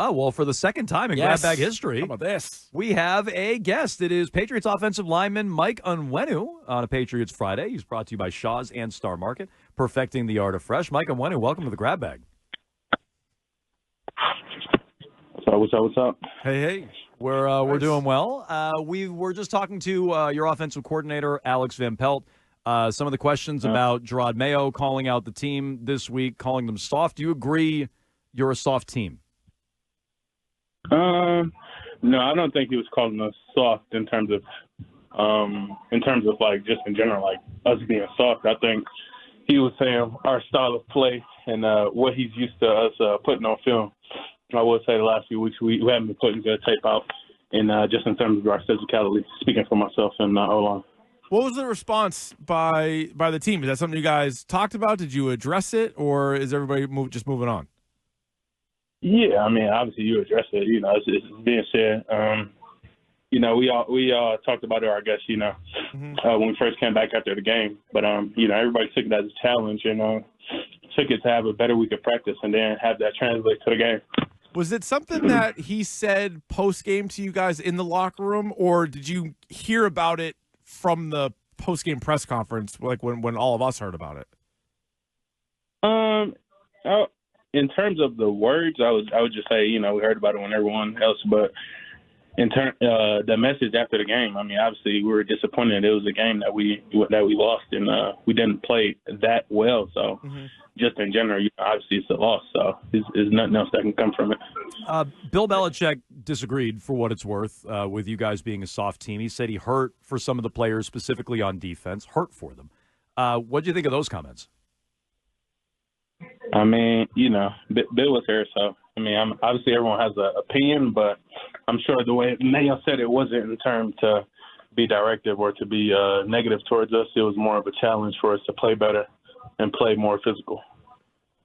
Oh, well, for the second time in Yes. grab bag history, How about this? we have a guest. It is Patriots offensive lineman Mike Onwenu on a Patriots Friday. He's brought to you by Shaw's and Star Market, perfecting the art of fresh. Mike Onwenu, welcome to the grab bag. What's up? Hey. We're doing well. We were just talking to your offensive coordinator, Alex Van Pelt. Some of the questions about Jerod Mayo calling out the team this week, calling them soft. Do you agree you're a soft team? No, I don't think he was calling us soft in terms of like just in general, like us being soft. I think he was saying our style of play and what he's used to us putting on film. I would say the last few weeks we haven't been putting good tape out, and just in terms of our physicality, speaking for myself and O-line. What was the response by the team? Is that something you guys talked about? Did you address it, or is everybody just moving on? Yeah, I mean, obviously you address it. You know, it's being said. You know, we all talked about it, I guess, you know, when we first came back after the game. But, you know, everybody took it as a challenge and took it to have a better week of practice and then have that translate to the game. Was it something that he said post-game to you guys in the locker room, or did you hear about it from the post-game press conference, like when all of us heard about it? In terms of the words, I would just say, you know, we heard about it when everyone else, but in the message after the game, I mean, obviously we were disappointed. It was a game that we lost, and we didn't play that well. So just in general, you know, obviously it's a loss. So there's nothing else that can come from it. Bill Belichick disagreed, for what it's worth, with you guys being a soft team. He said he hurt for some of the players, specifically on defense, hurt for them. What do you think of those comments? I mean, you know, Bill was here, so I mean, obviously everyone has an opinion, but I'm sure the way Mayo said it wasn't in terms to be directive or to be negative towards us. It was more of a challenge for us to play better and play more physical.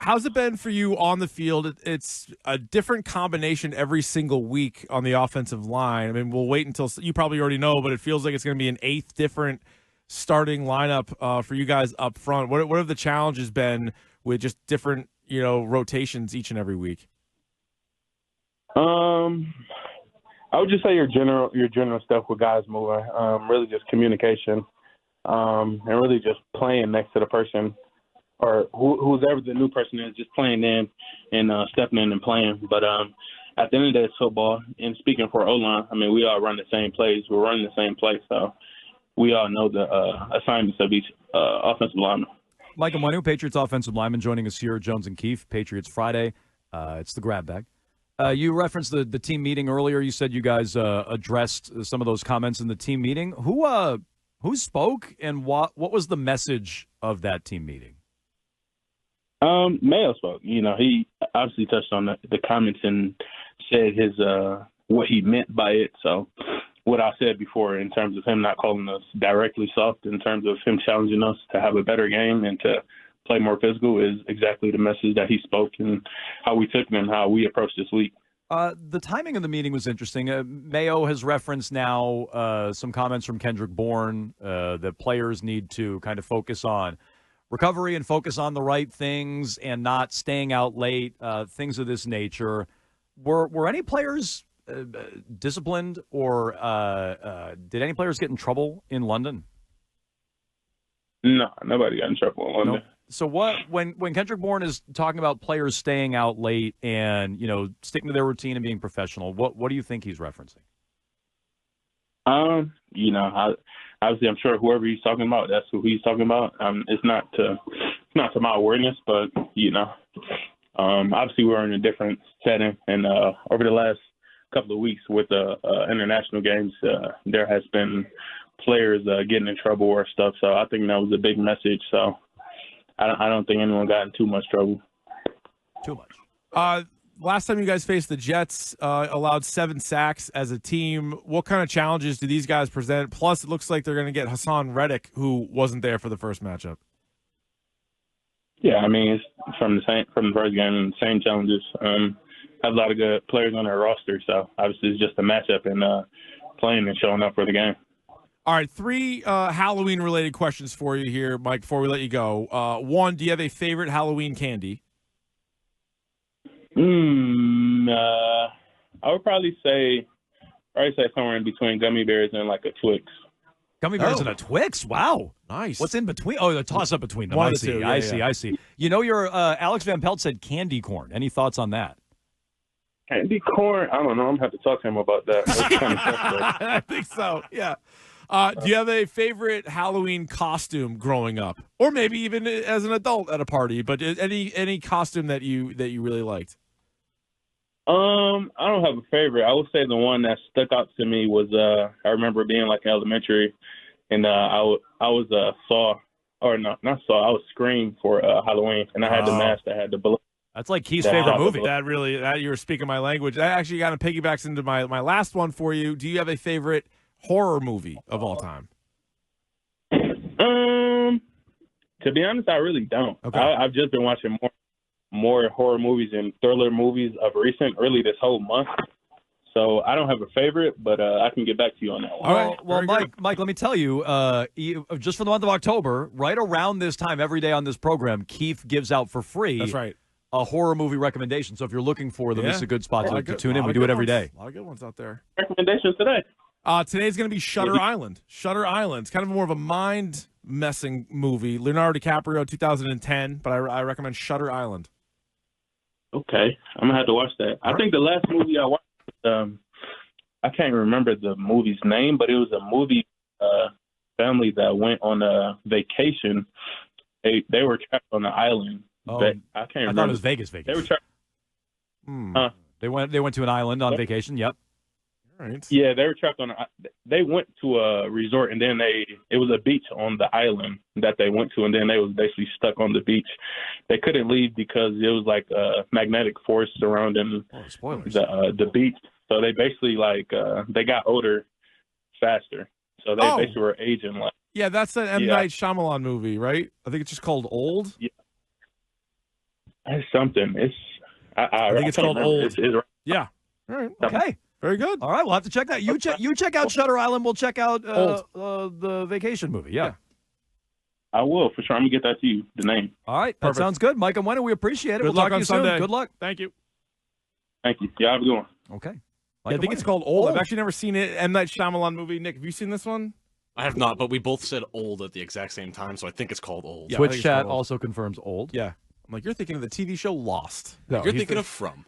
How's it been for you on the field? It's a different combination every single week on the offensive line. I mean, we'll wait until you probably already know, but it feels like it's going to be an 8th different starting lineup for you guys up front. What have the challenges been with just different, you know, rotations each and every week? I would just say your general stuff with guys moving, really just communication, and really just playing next to the person or whoever the new person is, just playing in and stepping in and playing. But at the end of the day, it's football. And speaking for O-line, I mean, we all run the same plays. We're running the same play, so we all know the assignments of each offensive lineman. Mike Owenu, Patriots offensive lineman, joining us here, Jones and Keefe, Patriots Friday. It's the grab bag. You referenced the team meeting earlier. You said you guys addressed some of those comments in the team meeting. Who spoke, and what was the message of that team meeting? Mayo spoke. You know, he obviously touched on the comments and said his what he meant by it. So what I said before in terms of him not calling us directly soft, in terms of him challenging us to have a better game and to play more physical, is exactly the message that he spoke and how we took it and how we approached this week. The timing of the meeting was interesting. Mayo has referenced now some comments from Kendrick Bourne that players need to kind of focus on recovery and focus on the right things and not staying out late, things of this nature. Were any players disciplined, or did any players get in trouble in London? No, nobody got in trouble in London. Nope. So when Kendrick Bourne is talking about players staying out late and, you know, sticking to their routine and being professional, what do you think he's referencing? You know, obviously I'm sure whoever he's talking about, that's who he's talking about. It's not to my awareness, but you know, obviously we're in a different setting, and over the last couple of weeks with the international games, there has been players getting in trouble or stuff. So I think that was a big message. So I don't think anyone got in too much trouble. Too much. Last time you guys faced the Jets, allowed 7 sacks as a team. What kind of challenges do these guys present? Plus, it looks like they're going to get Hassan Reddick, who wasn't there for the first matchup. Yeah, I mean, it's from the first game, same challenges. Have a lot of good players on their roster, so obviously it's just a matchup and playing and showing up for the game. All right, 3 Halloween-related questions for you here, Mike, before we let you go. 1, do you have a favorite Halloween candy? I would probably say somewhere in between gummy bears and like a Twix. Gummy bears and a Twix? Wow. Nice. What's in between? Oh, the toss-up between them. One I of the see. two. I Yeah, see. yeah. I see. You know, your Alex Van Pelt said candy corn. Any thoughts on that? Candy corn? I don't know. I'm going to have to talk to him about that. That's kind of tough, I think so. Yeah. Do you have a favorite Halloween costume growing up, or maybe even as an adult at a party? But any costume that you really liked? I don't have a favorite. I would say the one that stuck out to me was I remember being like in elementary, and I was Saw, or no, not Saw. I was Scream for Halloween, and I had the mask that had the balloon. That's like Keith's favorite movie. That you were speaking my language. That actually kind of piggybacks into my last one for you. Do you have a favorite horror movie of all time? To be honest, I really don't. Okay. I've just been watching more horror movies and thriller movies of recent, really this whole month. So I don't have a favorite, but I can get back to you on that one. All right. Well, Mike, let me tell you, just for the month of October, right around this time, every day on this program, Keefe gives out for free. That's right. A horror movie recommendation. So if you're looking for them, this is a good spot to tune in. We do it every day. A lot of good ones out there. Recommendations today? Today's going to be Shutter Island. Shutter Island. It's kind of more of a mind-messing movie. Leonardo DiCaprio, 2010, but I recommend Shutter Island. Okay. I'm going to have to watch that. I think the last movie I watched, I can't remember the movie's name, but it was a movie family that went on a vacation. They were trapped on an island. Oh, I can't remember. I thought it was Vegas. They were trapped. They went to an island on vacation. Yep. All right. Yeah, they were trapped on. They went to a resort, and then it was a beach on the island that they went to, and then they was basically stuck on the beach. They couldn't leave because it was like a magnetic force surrounding the beach. So they basically they got older faster. So they basically were aging like. Yeah, that's an M. Night Shyamalan movie, right? I think it's just called Old. Yeah. It's something. I think it's called Old. It's yeah. All right. Okay. Very good. All right, we'll have to check that. You check out Shutter Island. We'll check out the vacation movie. Yeah. I will, for sure. I'm going to get that to you, the name. All right. That sounds good. Mike Onwenu, we appreciate it. Good we'll luck talk to on you Sunday. soon. Good luck. Thank you. Thank you. Yeah, have a good one. Okay. I think it's called Old. I've actually never seen it. M. Night Shyamalan movie. Nick, have you seen this one? I have not, but we both said Old at the exact same time, so I think it's called Old. Yeah, Twitch chat also confirms Old. Yeah. I'm like, you're thinking of the TV show Lost. No, you're thinking of From.